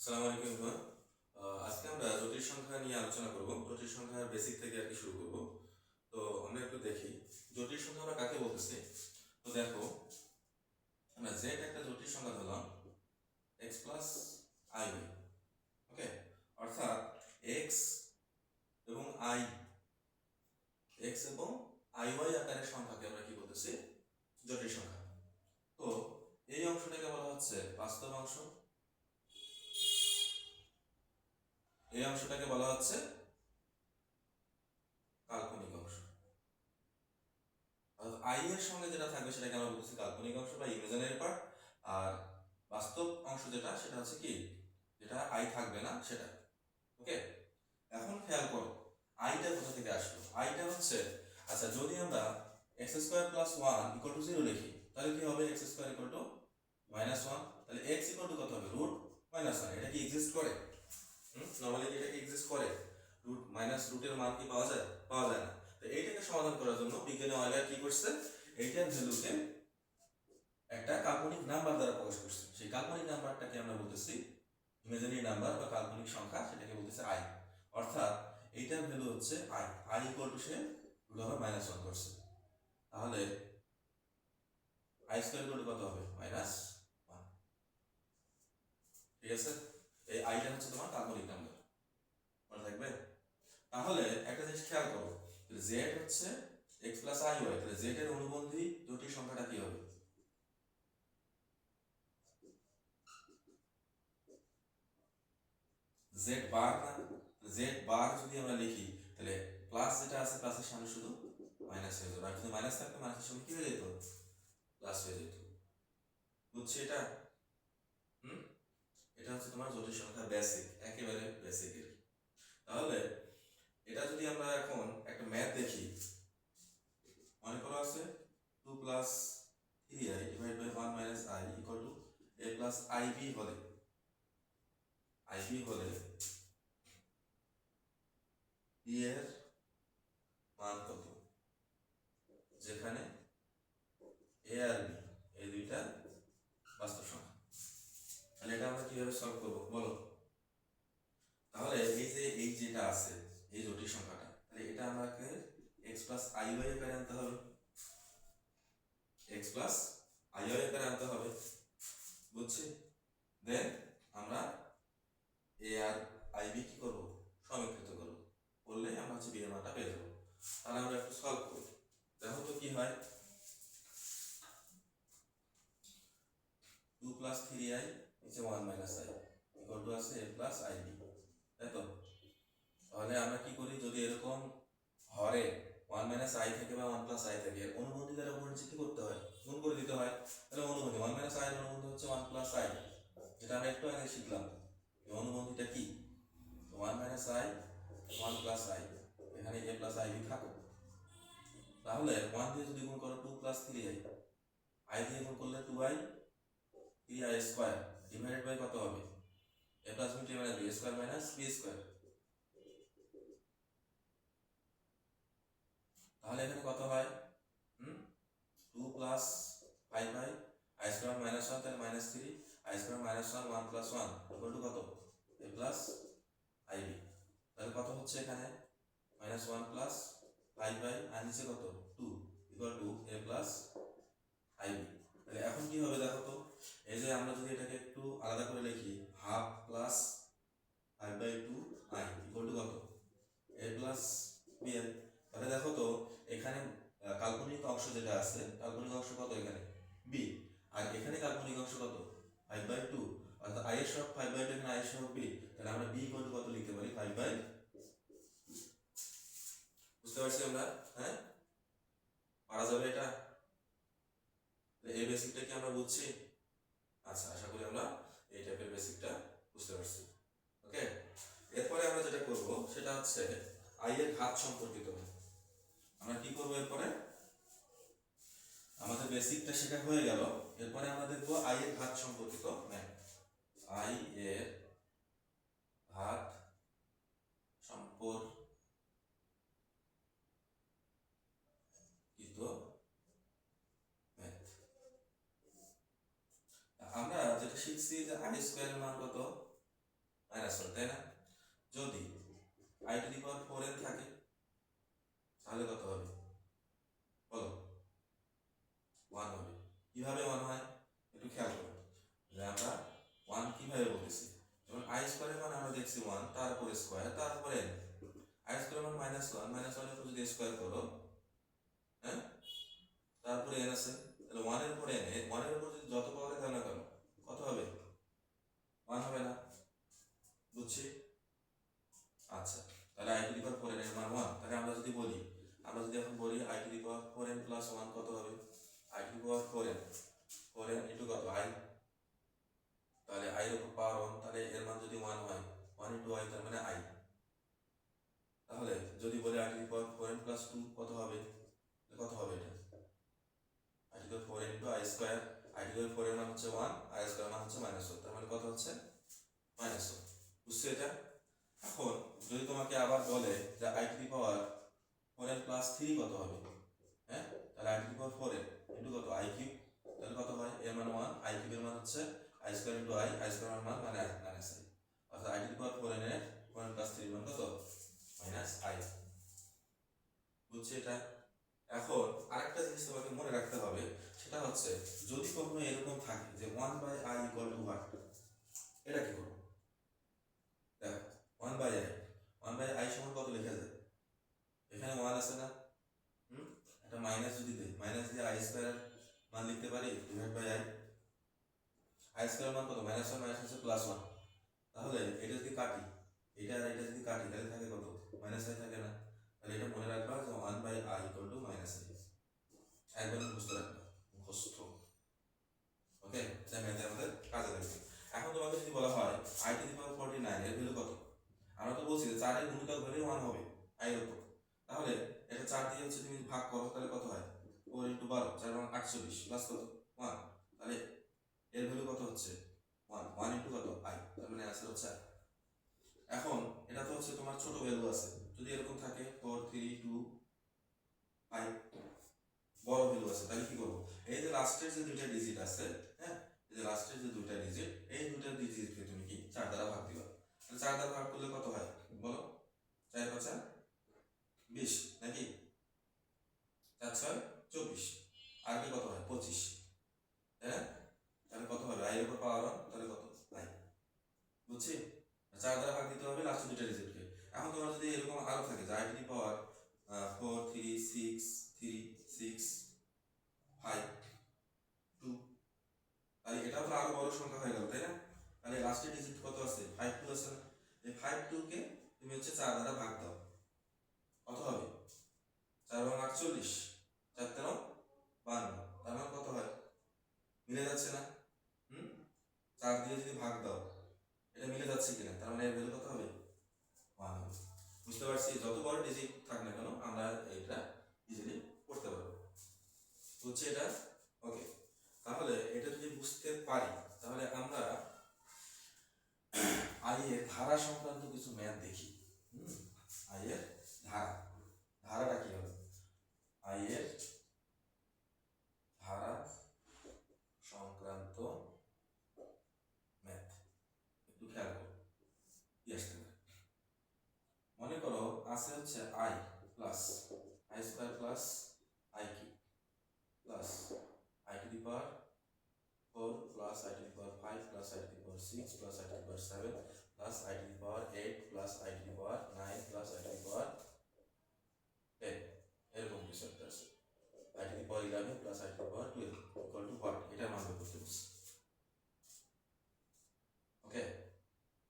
আসসালামু আলাইকুম এভরিওয়ান। আজকে আমরা জটিল সংখ্যা নিয়ে আলোচনা করব। জটিল সংখ্যার বেসিক থেকে আর কি শুরু করব। তো আমরা একটু দেখি জটিল সংখ্যা আমরা কাকে বলতেছি। তো দেখো, আমরা z একটা জটিল সংখ্যা ধরলাম x প্লাস আই ওয়াই। ওকে, অর্থাৎ x এবং i x এবং আই ওয়াই আকারের সংখ্যাকে আমরা কি বলতেছি? জটিল সংখ্যা। তো এই অংশটাকে বলা হচ্ছে বাস্তব অংশ, এই অংশটাকে বলা হচ্ছে কাল্পনিক অংশ। আই এর সঙ্গে যেটা থাকবে সেটাকে আমরা বলতেছি কাল্পনিক অংশ বা ইমাজিনারি পার্ট। আর বাস্তব অংশ যেটা, সেটা হচ্ছে কি, যেটা আই থাকবে না সেটা। ওকে, এখন খেয়াল করো আইটা কোথা থেকে আসলো। আইটা হচ্ছে, আচ্ছা যদি আমরা x square plus one equal to zero লিখি, তাহলে কি হবে? X square equal to minus one. তাহলে এক্স ইকুয়াল টু কত হবে? Root minus one. এটা কি এক্সিস্ট করে? নর্মালি এটা কি এক্সিস্ট করে? রুট মাইনাস রুটের মান কি পাওয়া যায়? পাওয়া যায় না। তো এইটাকে সমাধান করার জন্য বিজ্ঞানী অয়লার কি করছে? এইটার ভ্যালুকে একটা কাল্পনিক নাম্বার দ্বারা প্রকাশ করছে। সেই কাল্পনিক নাম্বারটাকে আমরা বলতেছি ইমাজিনারি নাম্বার বা কাল্পনিক সংখ্যা, সেটাকে বলতেছে আই। অর্থাৎ এইটার ভ্যালু হচ্ছে i. I equal to say root over minus one করছে। তাহলে আই স্কোয়ার ইকুয়াল টু কত হবে? Minus one. ঠিক আছে, এই আইটা হচ্ছে তোমার কাল্পনিক নাম্বার, মনে থাকবে? তাহলে একটা জিনিস খেয়াল করো, জেড হচ্ছে এক্স প্লাস আই ওয়াই, তাহলে জেড এর অনুবন্ধী জটিল সংখ্যাটা কি হবে? জেড বার না? জেড বার যদি আমরা লিখি, তাহলে প্লাস যেটা আছে প্লাসের সামনে শুধু মাইনাস হয়ে যাবে, আর যদি মাইনাস থাকতো মাইনাসের সঙ্গে কি হয়ে যেত? প্লাস হয়ে যেত। বুঝছি এটা? হুম, এটা হচ্ছে তোমার জটিল সংখ্যা বেসিক, একেবারে বেসিক এর। তাহলে এটা যদি আমরা এখন একটা ম্যাথ দেখি, মনে করো আছে two plus three i divide by one minus i equal to a plus i b হলে, আইবি হলে বি এর মান কত? যেখানে এ আর বি এই দুইটা বাস্তব সংখ্যা। তাহলে এটা আমরা কিভাবে সলভ করবো বলো? তাহলে এই যেটা আছে, এই জটিল সংখ্যাটা, তাহলে এটা আমাকে এক্স প্লাস আই ওয়াই আকারে আনতে হবে। এক্স প্লাস আই ওয়াই আকারে আনতে হবে, বুঝছি? দেন আমরা এ আর আই বি কি করবো? সমীকৃত করবো, করলে আমরা হচ্ছে বি এর মানটা পেয়ে যাবো। তাহলে আমরা একটু সলভ করি, দেখো তো কি হয়। টু প্লাস থ্রি আই নিচে one minus i equal two আছে এ প্লাস আই বি, তাই তো? তাহলে আমরা কি করি, যদি এরকম হরে ওয়ান মাইনাস আই থাকে বা ওয়ান প্লাস আই থাকে, অনুবন্ধী দ্বারা উপরে কি করতে হয়? গুণ করে দিতে হয়। তাহলে অনুবন্ধী ওয়ান মাইনাস আই এর অনুবন্ধী হচ্ছে ওয়ান প্লাস আই, যেটা আমরা একটু আগে শিখলাম। এই অনুবন্ধীটা কি? One minus I one plus I, এখানে এ প্লাস আই বি থাকো। তাহলে ওয়ান দিয়ে যদি গুণ করো two plus three i, i দিয়ে গুণ করলে two i three i square divided by কত হবে? A plus b minus b square minus b square. তাহলে এখানে কত হয়? Two plus five i i square minus one, তাহলে minus three i square minus one one plus one equal to কত? A plus i b. তাহলে কত হচ্ছে এখানে? Minus one plus five i আর নিচে কত? Two equal to a plus i b. তাহলে এখন কি হবে দেখো তো, এই যে আমরা যদি এটাকে একটু আলাদা করে লিখি, half plus five by two i equal to কত? A plus b n. তাহলে দেখো তো এখানে কাল্পনিক অংশ যেটা আছে, কাল্পনিক অংশ কত এখানে? বি। আর এখানে কাল্পনিক অংশ কত? Five by two. অর্থাৎ আই এর সব ফাইভ বাই টু, এখানে আই এর সব বি। তাহলে আমরা বি ইকুয়াল টু কত লিখতে পারি? ফাইভ বাই, বুঝতে পারছি আমরা? হ্যাঁ, পারা যাবে এটা? এই বেসিকটা কি আমরা বুঝছি? আচ্ছা, আশা করি আমরা এই টাইপের বেসিকটা বুঝতে পারছি। ওকে, এরপরে আমরা যেটা করব সেটা হচ্ছে আই এর ঘাত সম্পর্কিত। আমরা কি করবো এরপরে? আমাদের বেসিকটা শেখা হয়ে গেল, এরপরে আমরা দেখবো আই এর ঘাত সম্পর্কিত ম্যাথ। আই এর ঘাত সম্পর্কিত ম্যাথ। আমরা যেটা শিখছি যে আই স্কোয়ারের মান কত? -1, তাই না? যদি i to the power 4n থাকে তাহলে কত হবে বলো? 1 হবে। কিভাবে 1 হয় একটু খেয়াল করো, যে আমরা 1 কিভাবে বলতেছি, যেমন i স্কয়ারের মান আমরা দেখছি 1, তারপর স্কয়ার, তারপর n। i স্কয়ারের মান -1, -1 এর উপর যদি স্কয়ার করো, হ্যাঁ, তারপরে n আছে, তাহলে 1 এর উপর n, 1 এর উপর যদি যত পাওয়ারে দাও না কেন কত হবে? 1 হবে না? বুঝছি? আচ্ছা, তাহলে i to the power 4n এর মান 1। তাহলে আমরা যদি এখন বলি i to the power 4n plus 1 কত হবে? i to the power 4n into কত i, তাহলে i এর উপর পাওয়ার 1, তাহলে এর মান যদি 1 হয়, 1 ইন্টু i তার মানে i। তাহলে যদি বলি i to the power 4n plus 2 কত হবে? কত হবে এটা? i to the power 4n into i square, i to the power 4 এর মান হচ্ছে 1, i স্কয়ার মান হচ্ছে -1, তার মানে কত হচ্ছে? -1। বুঝছো এটা? এখন যদি তোমাকে আবার বলে যে i to the power 4n plus 3 কত হবে, হ্যাঁ, তাহলে i to the power 4n into কত i কিউব, তাহলে কত হয়? এর মান 1, i কিউব এর মান হচ্ছে i square into i square এর মান মানে i, অর্থাৎ i to the power 4n এর 4n প্লাস 3 মান কত? -i। বুঝছি এটা? এখন আরেকটা জিনিস তোমাকে মনে রাখতে হবে, সেটা হচ্ছে যদি কখনো এরকম থাকে যে 1/i ইকুয়াল টু 1, এটা কি করবো? দেখো 1/i সমান কত লেখা যায়? এখানে 1 আছে না, একটা মাইনাস যদি দেই, মাইনাস দিয়ে i স্কয়ার মান লিখতে পারি ডিভাইড বাই i স্কয়ার মান কত? -1 মাইনাস প্লাস 1। তাহলে এটা যদি কাটি, এটা আর এটা যদি কাটি, তাহলে থাকে কত? -i থাকে না? তাহলে এটা মনে রাখবা যে 1/i ইকুয়াল টু -i, একবার মুখস্থ রাখবা, মুখস্থ। ওকে, এটা ম্যাথে আমাদের কাজে লাগবে। এখন তোমাকে যদি বলা হয় i টু দি পাওয়ার 49 এর ভ্যালু কত? আমরা তো বলছি যে 4 এর গুণিতক হলে 1 হবে i এর উপর, তাহলে এটা 4 দিয়ে হচ্ছে তুমি ভাগ করো, তাহলে কত হয়? 4 ইন্টু 12, 4 = 48 প্লাস কত? 1, তাহলে এর ভ্যালু কত হচ্ছে? 1, 1 ইন্টু কত? i, তার মানে आंसर হচ্ছে i। এখন এটা তো হচ্ছে তোমার ছোট ভ্যালু আছে, যদি এরকম থাকে 4 3 2 5, বড় ভ্যালু আছে, তাহলে কি করব? এই যে লাস্টের যে দুইটা ডিজিট আছে, হ্যাঁ, এই যে লাস্টের যে দুইটা ডিজিট, এই দুইটা ডিজিটকে তুমি কি 4 দ্বারা ভাগ দিবা। তাহলে 4 দ্বারা ভাগ করলে কত হয় বলো? 4 × 5 = 20, নাকি? 4 6 24, আর কি কত হয়? 25, হ্যাঁ, তাহলে কত হবে? i এর উপর পাওয়ার 1, তাহলে কত? i। বুঝছি? 4 দ্বারা ভাগ দিতে হবে লাস্টের দুইটা ডিজিটকে। এখন তোমার যদি এরকম আরো থাকে যে i টু দি পাওয়ার 4 3 6 3 6 5 2, তাহলে এটাও তো আরো বড় সংখ্যা হয়ে গেল, তাই না? তাহলে লাস্টের ডিজিট কত আছে? 5 2 আছে না? এই 5 2 কে তুমি হচ্ছে 4 দ্বারা ভাগ দাও, কত হবে? 4 × 48, 4 × 13 52, তার মানে কত হয়? মিলে যাচ্ছে না? 4 দিয়ে যদি ভাগ দাও, এটা মিলে যাচ্ছে কিনা? তার মানে এর ভ্যালু কত হবে? 1 হবে। বুঝতে পারছি? যত বড় ডিজিট থাক না কেন আমরা এটা ইজিলি করতে পারবো। বুঝছি এটা? ওকে, তাহলে এটা যদি বুঝতে পারি, তাহলে আমরা i এর ধারা সংক্রান্ত কিছু ম্যাথ দেখি। i এর ধারাটা কি হবে? i এর ধারা সংক্রান্ত ম্যাথ একটু খেয়াল করো, কি আসতে পারে। মনে করো আছে হচ্ছে i plus i square plus i cube plus i to the power 4 plus i to the power 5 plus i to the power 6 plus i to the power 7 plus i to the power 8 plus i to the power 9 plus i to the power 10, এরকম কিছু একটা আছে। i to the power 11 plus i to the power 12 equal to what? এটা মান বের করতে বলছি। ওকে,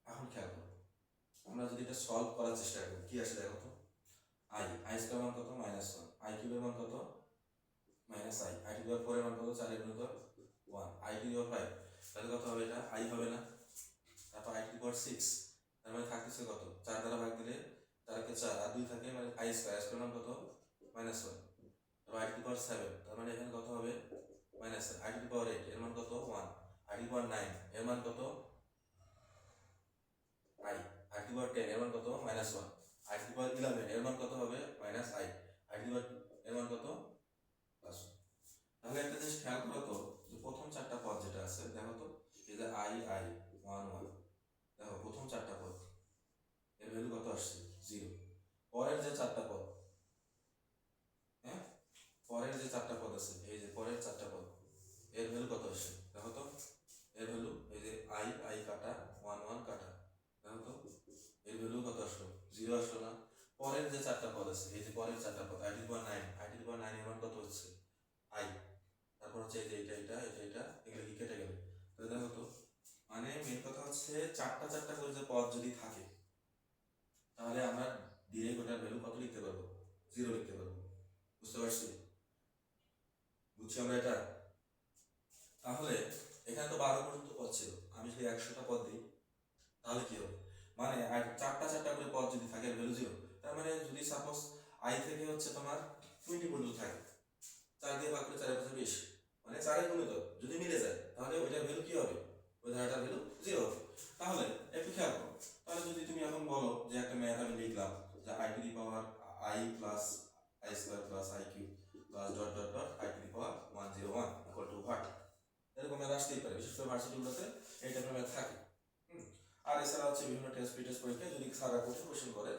এখন খেয়াল করো, আমরা যদি এটা সলভ করার চেষ্টা করি, কি আসে দেখো তো। i স্কয়ার মান কত? -1, i কিউব এর মান কত? -i, i to the power 4 এর মান কত? 4 এর গুণিতক 1, i টু দি পাওয়ার 5, তাহলে কত হবে? এটা i হবে না? তারপর i টু দি পাওয়ার 6, তার মানে থাকতেছে কত? 4 দ্বারা ভাগ দিলে 4 কে 4 আর 2 থাকে, মানে i স্কয়ার মান কত? -1। তারপর i টু দি পাওয়ার 7, তার মানে এখানে কত হবে? -i টু দি পাওয়ার 8 এর মান কত? 1, i টু দি পাওয়ার 9 এর মান কত? i টু দি পাওয়ার 10 এর মান কত? -1, i টু দি পাওয়ার 11 এর মান কত হবে? -i টু দি পাওয়ার এর মান কত? +1। তাহলে একটা জিনিস খেয়াল করো তো, যে প্রথম চারটা পদ যেটা আছে দেখো তো, এই যে i 1 1, দেখো প্রথম চারটা পদ পরের যে চারটা পদ, হ্যাঁ পরের যে চারটা পদ আছে, এই যে পরের চারটা পদ, এর ভ্যালু কত আসে দেখো তো। এর ভ্যালু এই যে আই আই কাটা 1 1 কাটা, দেখো তো এর ভ্যালু কত আসলো, 0 আসলো না। পরের যে চারটা পদ আছে, এই যে পরের চারটা পদ, i to the power 9, i to the power 9 এর মান কত হচ্ছে আই, তারপর হচ্ছে এই যে এটা এগুলো কি কেটে গেল, তাহলে দেখো তো মানে মেন কথা হচ্ছে চারটা চারটা করে যে পদ যদি থাকে তাহলে আমরা ডিরেক্ট ওটার ভ্যালু কত লিখতে পারবো, 0 লিখতে পারবো। বুঝতে পারছি, বুঝছি আমরা এটা। তাহলে এখানে তো 12 পর্যন্ত পদ ছিল, আমি যদি 100টা পদ দিই তাহলে কি হবে, মানে আর চারটা চারটা করে পদ যদি থাকে ভ্যালু 0, তার মানে যদি সাপোজ আই থেকে হচ্ছে তোমার 20 পর্যন্ত থাকে, 4 দিয়ে ভাগ করে 4 পাঁচে 20, মানে 4 এর গুণিতক যদি মিলে যায় তাহলে ওইটার ভ্যালু কি হবে, ওই ধারাটার ভ্যালু 0 হবে। তাহলে একটু খেয়াল করো, তাহলে যদি তুমি এখন বলো যে একটা ম্যাথ আমি লিখলাম যে I to the power I plus I square plus I cube plus dot dot dot I to the power 101 equal to what, এরকম ম্যাথ আসতেই পারে, বিশেষ করে ভার্সিটিগুলোতে এই টাইপের ম্যাথ থাকে। আর এছাড়া হচ্ছে বিভিন্ন টেস্ট পরীক্ষায় যদি সারা কঠিন কোশ্চেন করে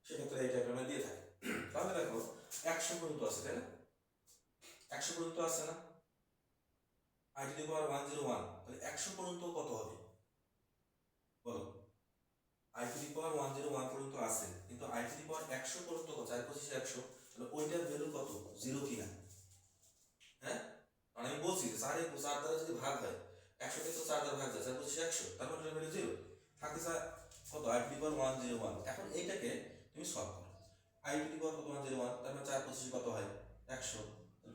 সেক্ষেত্রে এই টাইপের ম্যাথ দিয়ে থাকে। তাহলে দেখো 100 পর্যন্ত আছে তাই না, 100 পর্যন্ত আছে না, আই টু দি পাওয়ার 101, তাহলে 100 পর্যন্ত কত হবে বলো, আই টু দি পাওয়ার 101 পর্যন্ত আছে, কিন্তু আই টু দি পাওয়ার 100 পর্যন্ত কত, 4 25 100, তাহলে ওইটার ভ্যালু কত, 0 কিনা, হ্যাঁ মানে আমি বলছি যে 4 দ্বারা যদি ভাগ হয়, 100 কে তো 4 দ্বারা ভাগ যায়, 4 25 100, তার মানে ওটার ভ্যালু 0 থাকে কত, আই টু দি পাওয়ার 101। এখন এইটাকে তুমি সলভ করো, আই টু দি পাওয়ার কত 101, তার মানে 4 25 কত হয় 100,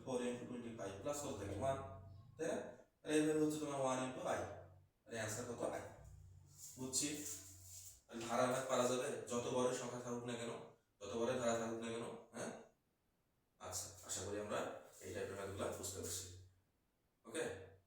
4 ইন্টু 25 প্লাস কত থাকে 1, তাই না, আর এই ভ্যালু হচ্ছে তোমার 1 ইন্টু আই, আর অ্যান্সার কত আই। বুঝছি, ধারাবাহিক পারা যাবে, যত বড় সংখ্যা থাকুক না কেন